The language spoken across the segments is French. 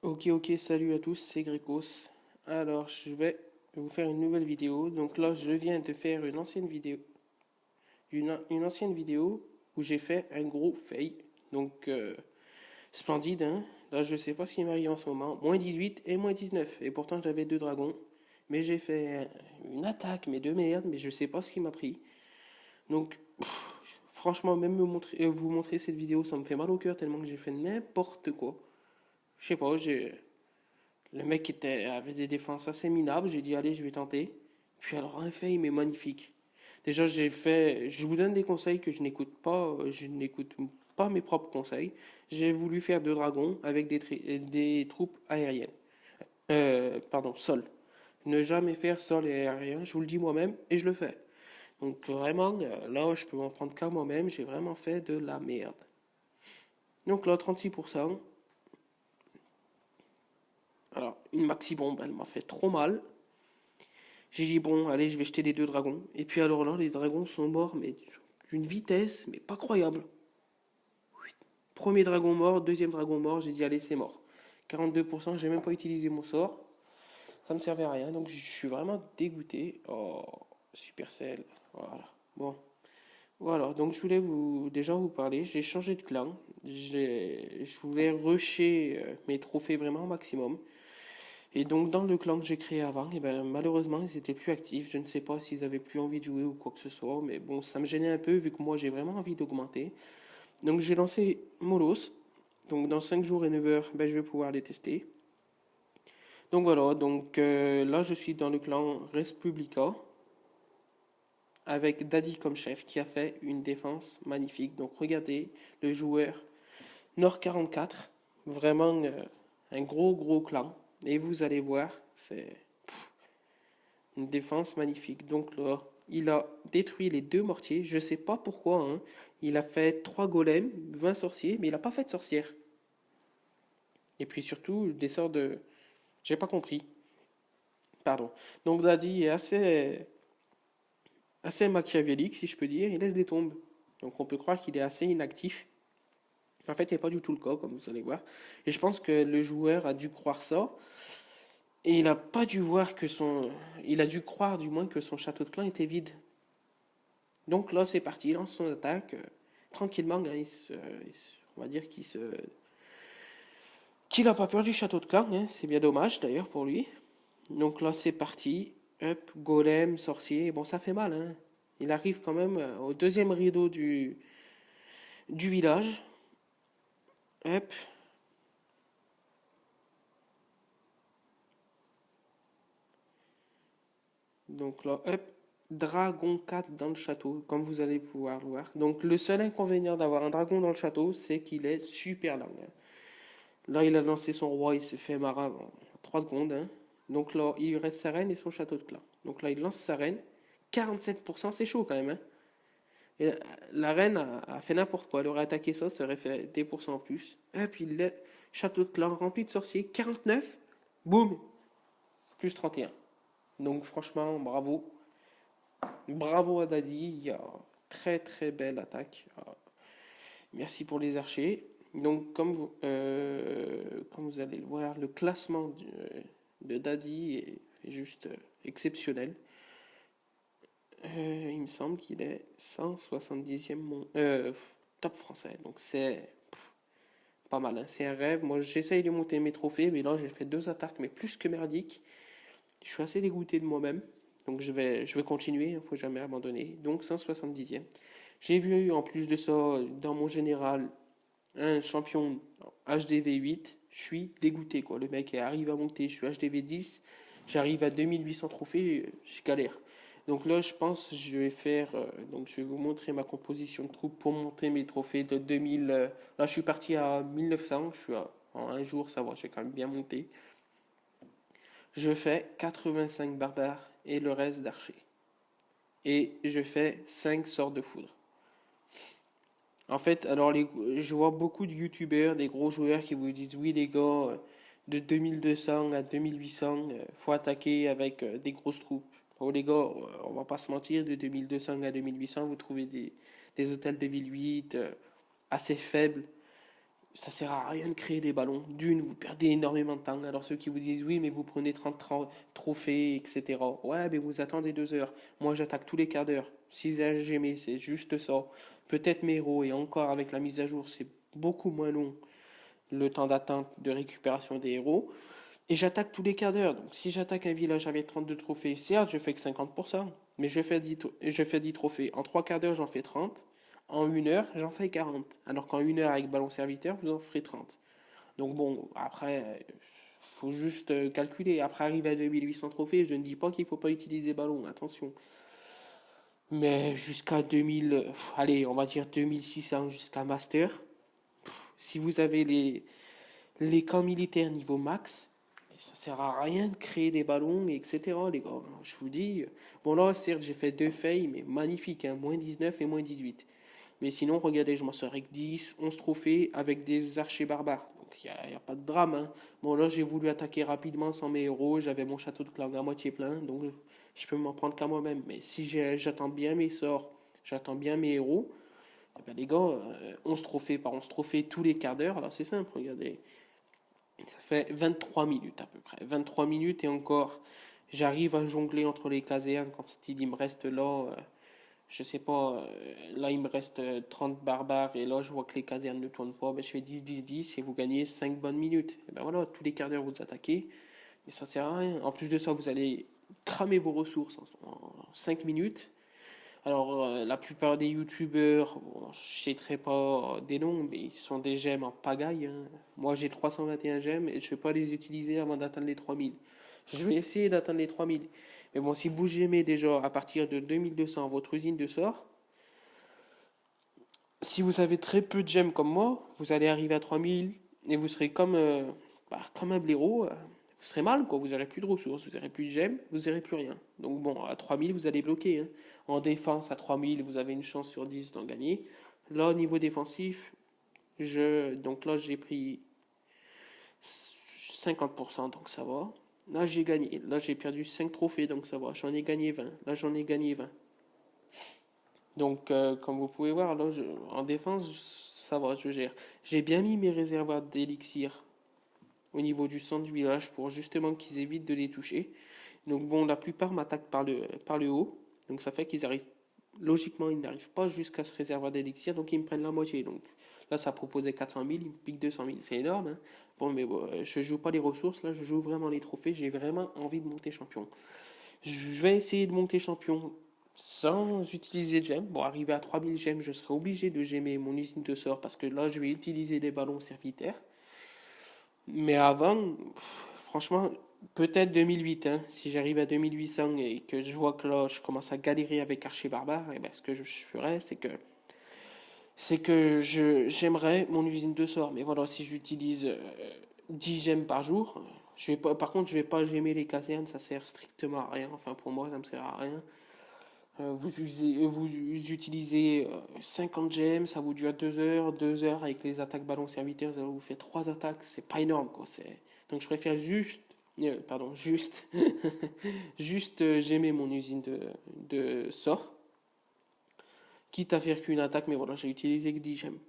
Ok, salut à tous, c'est Grécos. Alors, je vais vous faire une nouvelle vidéo. Donc là, je viens de faire une ancienne vidéo où j'ai fait un gros fail. Donc, splendide, hein. Là, je sais pas ce qui m'arrive en ce moment. -18 et -19. Et pourtant, j'avais deux dragons. Mais j'ai fait une attaque, mais de merde, mais je sais pas ce qui m'a pris. Donc, franchement, même vous montrer cette vidéo, ça me fait mal au cœur tellement que j'ai fait n'importe quoi. Je sais pas, le mec avait des défenses assez minables. J'ai dit, allez, je vais tenter. Puis alors, un fait, mais magnifique. Déjà, je vous donne des conseils que je n'écoute pas mes propres conseils. J'ai voulu faire deux dragons avec des troupes aériennes. Pardon, sol. Ne jamais faire sol et aérien, je vous le dis moi-même, et je le fais. Donc vraiment, là, je peux m'en prendre qu'à moi-même, j'ai vraiment fait de la merde. Donc là, 36%. Alors, une maxi bombe, elle m'a fait trop mal. J'ai dit, bon, allez, je vais jeter les deux dragons. Et puis alors là, les dragons sont morts, mais d'une vitesse, mais pas croyable. Premier dragon mort, deuxième dragon mort, j'ai dit, allez, c'est mort. 42%, j'ai même pas utilisé mon sort. Ça me servait à rien, donc je suis vraiment dégoûté. Oh, Supercell, voilà. Bon, voilà, donc je voulais déjà vous parler. J'ai changé de clan. Je voulais rusher mes trophées vraiment au maximum. Et donc, dans le clan que j'ai créé avant, et ben, malheureusement, ils étaient plus actifs. Je ne sais pas s'ils avaient plus envie de jouer ou quoi que ce soit, mais bon, ça me gênait un peu vu que moi, j'ai vraiment envie d'augmenter. Donc, j'ai lancé Molos. Donc, dans 5 jours et 9 heures, ben, je vais pouvoir les tester. Donc, voilà. Donc, là, je suis dans le clan Respublica avec Daddy comme chef qui a fait une défense magnifique. Donc, regardez le joueur Nord 44. Vraiment un gros clan. Et vous allez voir, c'est une défense magnifique. Donc là, il a détruit les deux mortiers. Je sais pas pourquoi, hein. Il a fait 3 golems, 20 sorciers, mais il a pas fait de sorcière. Et puis surtout, des sorts de... J'ai pas compris. Pardon. Donc Daddy est assez machiavélique, si je peux dire. Il laisse des tombes. Donc on peut croire qu'il est assez inactif. En fait, c'est pas du tout le cas, comme vous allez voir. Et je pense que le joueur a dû croire ça. Et il a pas dû voir que son... Il a dû croire du moins que son château de clan était vide. Donc là, c'est parti, il lance son attaque. Tranquillement, hein, on va dire qu'il n'a pas peur du château de clan. Hein, c'est bien dommage d'ailleurs pour lui. Donc là, c'est parti. Hop, golem, sorcier. Bon, ça fait mal. Hein. Il arrive quand même au deuxième rideau du village. Hop. Donc là, hop. Dragon 4 dans le château, comme vous allez pouvoir le voir. Donc le seul inconvénient d'avoir un dragon dans le château, c'est qu'il est super lent. Hein. Là, il a lancé son roi, il s'est fait marrer en 3 secondes. Hein. Donc là, il reste sa reine et son château de clan. Donc là, il lance sa reine. 47%, c'est chaud quand même. Hein. Et la reine a fait n'importe quoi. Elle aurait attaqué ça aurait fait des pourcents en plus. Et puis le château de clan rempli de sorciers. 49, boum, plus 31. Donc franchement, bravo. Bravo à Daddy. Il y a très belle attaque. Merci pour les archers. Donc, comme vous allez le voir, le classement de Daddy est juste exceptionnel. Il me semble qu'il est 170e top français. Donc, c'est pas mal. Hein. C'est un rêve. Moi, j'essaye de monter mes trophées, mais là, j'ai fait 2 attaques, mais plus que merdiques. Je suis assez dégoûté de moi-même. Donc, je vais continuer. Il ne faut jamais abandonner. Donc, 170e. J'ai vu, en plus de ça, dans mon général, un champion HDV 8, je suis dégoûté quoi. Le mec arrive à monter, je suis HDV 10, j'arrive à 2800 trophées, je galère. Donc là, je pense que je vais faire donc je vais vous montrer ma composition de troupes pour monter mes trophées de 2000 là, je suis parti à 1900, en un jour, ça va, j'ai quand même bien monté. Je fais 85 barbares et le reste d'archers. Et je fais 5 sorts de foudre. En fait, alors je vois beaucoup de youtubeurs, des gros joueurs qui vous disent oui les gars, de 2200 à 2800, faut attaquer avec des grosses troupes. Oh les gars, on va pas se mentir, de 2200 à 2800, vous trouvez des hôtels de ville 8 assez faibles. Ça sert à rien de créer des ballons. D'une, vous perdez énormément de temps. Alors ceux qui vous disent oui, mais vous prenez 30 trophées, etc. Ouais, mais vous attendez 2 heures. Moi, j'attaque tous les quarts d'heure. 6 GM, c'est juste ça. Peut-être mes héros, et encore avec la mise à jour, c'est beaucoup moins long le temps d'attente de récupération des héros. Et j'attaque tous les quarts d'heure. Donc si j'attaque un village avec 32 trophées, certes, je fais que 50%. Mais je fais 10 trophées. En 3 quarts d'heure, j'en fais 30. En 1 heure, j'en fais 40. Alors qu'en 1 heure, avec ballon serviteur, vous en ferez 30. Donc bon, après, faut juste calculer. Après, arriver à 2800 trophées, je ne dis pas qu'il ne faut pas utiliser ballon, attention. Mais jusqu'à 2000, allez, on va dire 2600 jusqu'à Master. Si vous avez les camps militaires niveau max, ça sert à rien de créer des ballons, etc. Les gars, je vous dis. Bon là, certes, j'ai fait 2 fails, mais magnifiques, hein, -19 et -18. Mais sinon, regardez, je m'en sors avec 10, 11 trophées avec des archers barbares. Donc il n'y a pas de drame. Hein. Bon là, j'ai voulu attaquer rapidement sans mes héros. J'avais mon château de clan à moitié plein. Donc je peux m'en prendre qu'à moi-même. Mais si j'attends bien mes sorts, j'attends bien mes héros, eh ben, les gars, 11 trophées par 11 trophées tous les quarts d'heure, alors c'est simple, regardez. Ça fait 23 minutes à peu près. 23 minutes et encore, j'arrive à jongler entre les casernes quand il me reste là, je sais pas, là il me reste 30 barbares et là je vois que les casernes ne tournent pas, ben, je fais 10 et vous gagnez 5 bonnes minutes. Et ben voilà, tous les quarts d'heure vous attaquez, mais ça sert à rien. En plus de ça, vous allez cramer vos ressources en 5 minutes. Alors, la plupart des youtubeurs, bon, je ne citerai pas des noms, mais ils sont des gemmes en pagaille. Hein. Moi, j'ai 321 gemmes et je ne vais pas les utiliser avant d'atteindre les 3000. Je vais essayer d'atteindre les 3000. Mais bon, si vous gemez déjà à partir de 2200 votre usine de sort, si vous avez très peu de gemmes comme moi, vous allez arriver à 3000 et vous serez comme un blaireau. Vous serez mal, quoi. Vous n'aurez plus de ressources, vous n'aurez plus de gemmes, vous n'aurez plus rien. Donc bon, à 3000, vous allez bloquer. Hein. En défense, à 3000, vous avez une chance sur 10 d'en gagner. Là, au niveau défensif, donc là, j'ai pris 50%, donc ça va. Là, j'ai gagné. Là, j'ai perdu 5 trophées, donc ça va. J'en ai gagné 20. Là, j'en ai gagné 20. Donc, comme vous pouvez voir, là, en défense, ça va, je gère. J'ai bien mis mes réservoirs d'élixir au niveau du centre du village pour justement qu'ils évitent de les toucher. Donc bon, la plupart m'attaquent par le haut. Donc ça fait qu'ils arrivent, logiquement, ils n'arrivent pas jusqu'à ce réservoir d'élixir, donc ils me prennent la moitié. Donc là, ça proposait 400 000, ils me piquent 200 000. C'est énorme. Hein. Bon, mais bon, je joue pas les ressources, là, je joue vraiment les trophées. J'ai vraiment envie de monter champion. Je vais essayer de monter champion sans utiliser de gemmes. Bon, arrivé à 3000 gemmes, je serai obligé de gemmer mon usine de sort parce que là, je vais utiliser les ballons serviteurs. Mais avant, franchement, peut-être 2008, hein, si j'arrive à 2800 et que je vois que là, je commence à galérer avec Archer Barbare, et ben, ce que je ferais, c'est que j'aimerais mon usine de sort. Mais voilà, si j'utilise 10 gemmes par jour, je vais pas, par contre, je vais pas gemmer les casernes, ça sert strictement à rien. Enfin, pour moi, ça me sert à rien. Vous utilisez 50 gemmes, ça vous dure 2 heures. 2 heures avec les attaques ballon serviteurs, ça vous fait 3 attaques. C'est pas énorme, quoi. Donc je préfère juste, juste gemmer mon usine de sort, quitte à faire qu'une attaque, mais voilà, j'ai utilisé que 10 gemmes.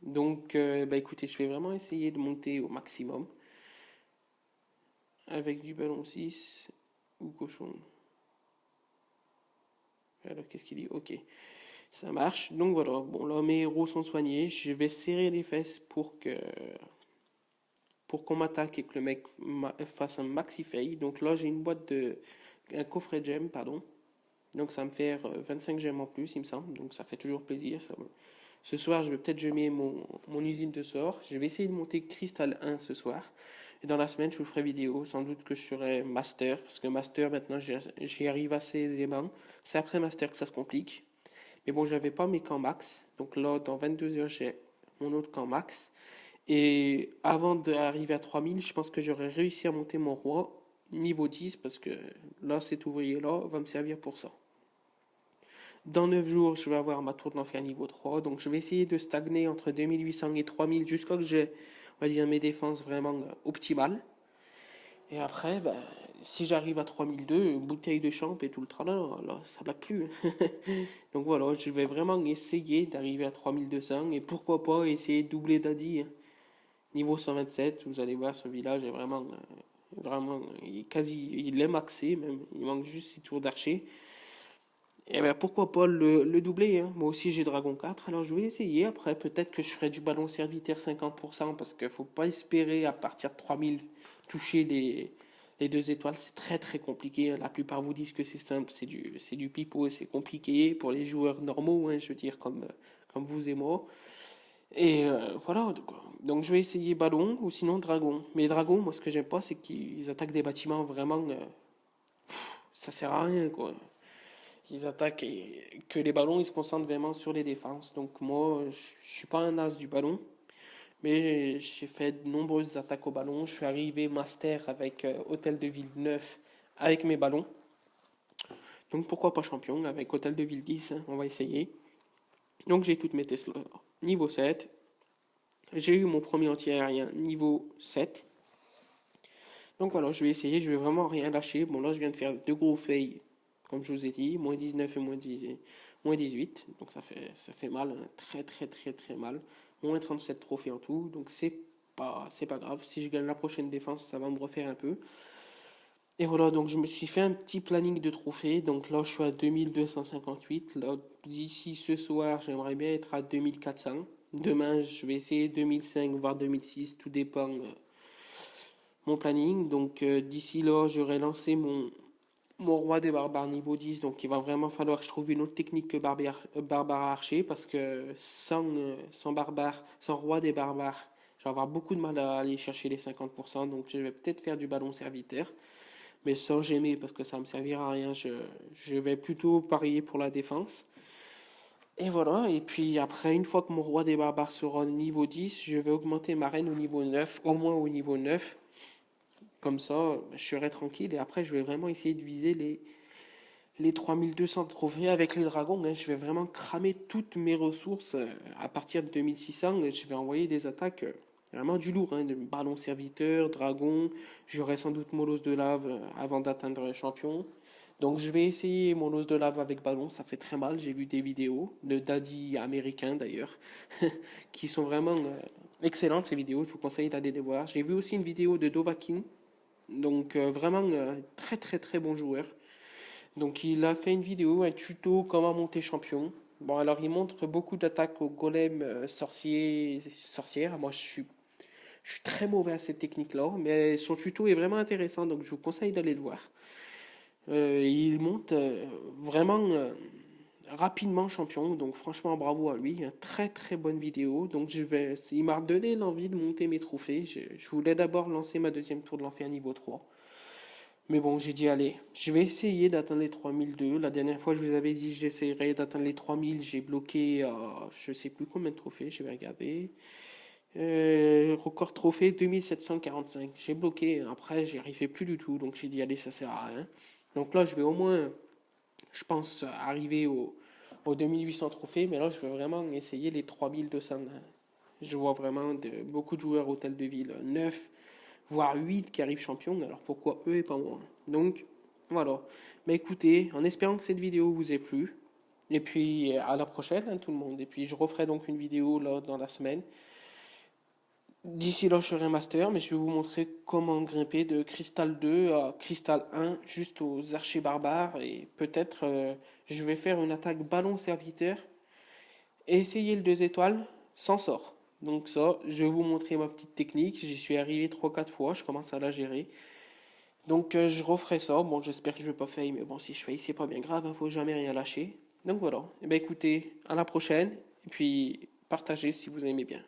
Donc, bah écoutez, je vais vraiment essayer de monter au maximum avec du ballon 6 ou cochon. Alors, qu'est-ce qu'il dit? Ok, ça marche. Donc voilà, bon là mes héros sont soignés. Je vais serrer les fesses pour qu'on m'attaque et que le mec fasse un maxi fail. Donc là j'ai une un coffret gemme, pardon. Donc ça va me faire 25 gemmes en plus, il me semble. Donc ça fait toujours plaisir. Ce soir, je vais peut-être gemmer mon usine de sort. Je vais essayer de monter Cristal 1 ce soir. Et dans la semaine, je vous ferai vidéo. Sans doute que je serai Master. Parce que Master, maintenant, j'y arrive assez aisément. C'est après Master que ça se complique. Mais bon, j'avais pas mes camps max. Donc là, dans 22 heures, j'ai mon autre camp max. Et avant d'arriver à 3000, je pense que j'aurais réussi à monter mon roi niveau 10. Parce que là, cet ouvrier-là va me servir pour ça. Dans 9 jours, je vais avoir ma tour de l'enfer niveau 3. Donc je vais essayer de stagner entre 2800 et 3000 jusqu'à ce que j'ai, on va dire, mes défenses vraiment optimales. Et après, bah, si j'arrive à 3002, bouteille de champ et tout le tralala, là, ça blague plus. Donc voilà, je vais vraiment essayer d'arriver à 3200 et pourquoi pas essayer de doubler Daddy. Hein. Niveau 127, vous allez voir, ce village est vraiment, il est maxé même. Il manque juste 6 tours d'archer. Et ben pourquoi pas le doubler, hein. Moi aussi j'ai Dragon 4, alors je vais essayer. Après, peut-être que je ferai du ballon serviteur 50%, parce qu'il faut pas espérer à partir de 3000 toucher les 2 étoiles. C'est très très compliqué, hein. La plupart vous disent que c'est simple, c'est du pipeau et c'est compliqué pour les joueurs normaux, hein, je veux dire, comme vous et moi. Et voilà, donc je vais essayer ballon ou sinon dragon. Mais dragon, moi ce que j'aime pas, c'est qu'ils attaquent des bâtiments vraiment. Ça sert à rien, quoi. Ils attaquent et que les ballons, ils se concentrent vraiment sur les défenses. Donc moi, je suis pas un as du ballon, mais j'ai fait de nombreuses attaques au ballon. Je suis arrivé master avec Hôtel de Ville 9 avec mes ballons. Donc pourquoi pas champion avec Hôtel de Ville 10, hein, on va essayer. Donc j'ai toutes mes Tesla niveau 7. J'ai eu mon premier anti-aérien niveau 7. Donc voilà, je vais essayer, je vais vraiment rien lâcher. Bon là, je viens de faire 2 gros fails, comme je vous ai dit, moins 19 et moins 18. Donc ça fait mal, hein, très très très très mal. Moins 37 trophées en tout, donc c'est pas grave. Si je gagne la prochaine défense, ça va me refaire un peu. Et voilà, donc je me suis fait un petit planning de trophées. Donc là, je suis à 2258. Là, d'ici ce soir, j'aimerais bien être à 2400. Demain, je vais essayer 2005, voire 2006. Tout dépend mon planning. Donc d'ici là, j'aurai lancé mon roi des barbares niveau 10. Donc il va vraiment falloir que je trouve une autre technique que barbare archer. Parce que sans barbare, sans roi des barbares, je vais avoir beaucoup de mal à aller chercher les 50%. Donc je vais peut-être faire du ballon serviteur, mais sans gêner parce que ça ne me servira à rien. Je vais plutôt parier pour la défense. Et voilà, et puis après, une fois que mon roi des barbares sera au niveau 10, je vais augmenter ma reine au niveau 9, au moins au niveau 9. Comme ça, je serai tranquille. Et après, je vais vraiment essayer de viser les 3200 trophées avec les dragons, hein. Je vais vraiment cramer toutes mes ressources à partir de 2600. Je vais envoyer des attaques vraiment du lourd, hein, de ballon serviteur, dragon. J'aurai sans doute mon os de lave avant d'atteindre un champion. Donc je vais essayer mon os de lave avec ballon, ça fait très mal. J'ai vu des vidéos de daddy américains d'ailleurs, qui sont vraiment excellentes ces vidéos. Je vous conseille d'aller les voir. J'ai vu aussi une vidéo de Dovahkiin, donc vraiment très très très bon joueur. Donc il a fait une vidéo, un tuto comment monter champion. Bon, alors il montre beaucoup d'attaques au golem sorcière. Moi je suis très mauvais à cette technique-là, mais son tuto est vraiment intéressant, donc je vous conseille d'aller le voir. Il monte vraiment rapidement champion, donc franchement bravo à lui. Une très très bonne vidéo. Donc il m'a donné l'envie de monter mes trophées. Je voulais d'abord lancer ma deuxième tour de l'enfer niveau 3. Mais bon, j'ai dit, allez, je vais essayer d'atteindre les 3002. La dernière fois, je vous avais dit que j'essayerais d'atteindre les 3000. J'ai bloqué, je sais plus combien de trophées, je vais regarder. Record trophée 2745. J'ai bloqué, après, j'y arrivais plus du tout. Donc j'ai dit, allez, ça sert à rien. Donc là, je vais au moins, je pense, arriver aux 2800 trophées. Mais là, je vais vraiment essayer les 3200. Je vois vraiment beaucoup de joueurs hôtel de ville. 9 voire 8 qui arrivent champions, alors pourquoi eux et pas moi? Donc voilà. Mais écoutez, en espérant que cette vidéo vous ait plu, et puis à la prochaine, hein, tout le monde. Et puis je referai donc une vidéo là dans la semaine. D'ici là, je serai master, mais je vais vous montrer comment grimper de cristal 2 à cristal 1, juste aux archers barbares, et peut-être je vais faire une attaque ballon serviteur et essayer le 2 étoiles sans sort. Donc ça, je vais vous montrer ma petite technique. J'y suis arrivé 3-4 fois, je commence à la gérer. Donc je referai ça. Bon, j'espère que je vais pas fail, mais bon, si je fail, c'est pas bien grave, il ne faut jamais rien lâcher. Donc voilà. Et ben écoutez, à la prochaine. Et puis partagez si vous aimez bien.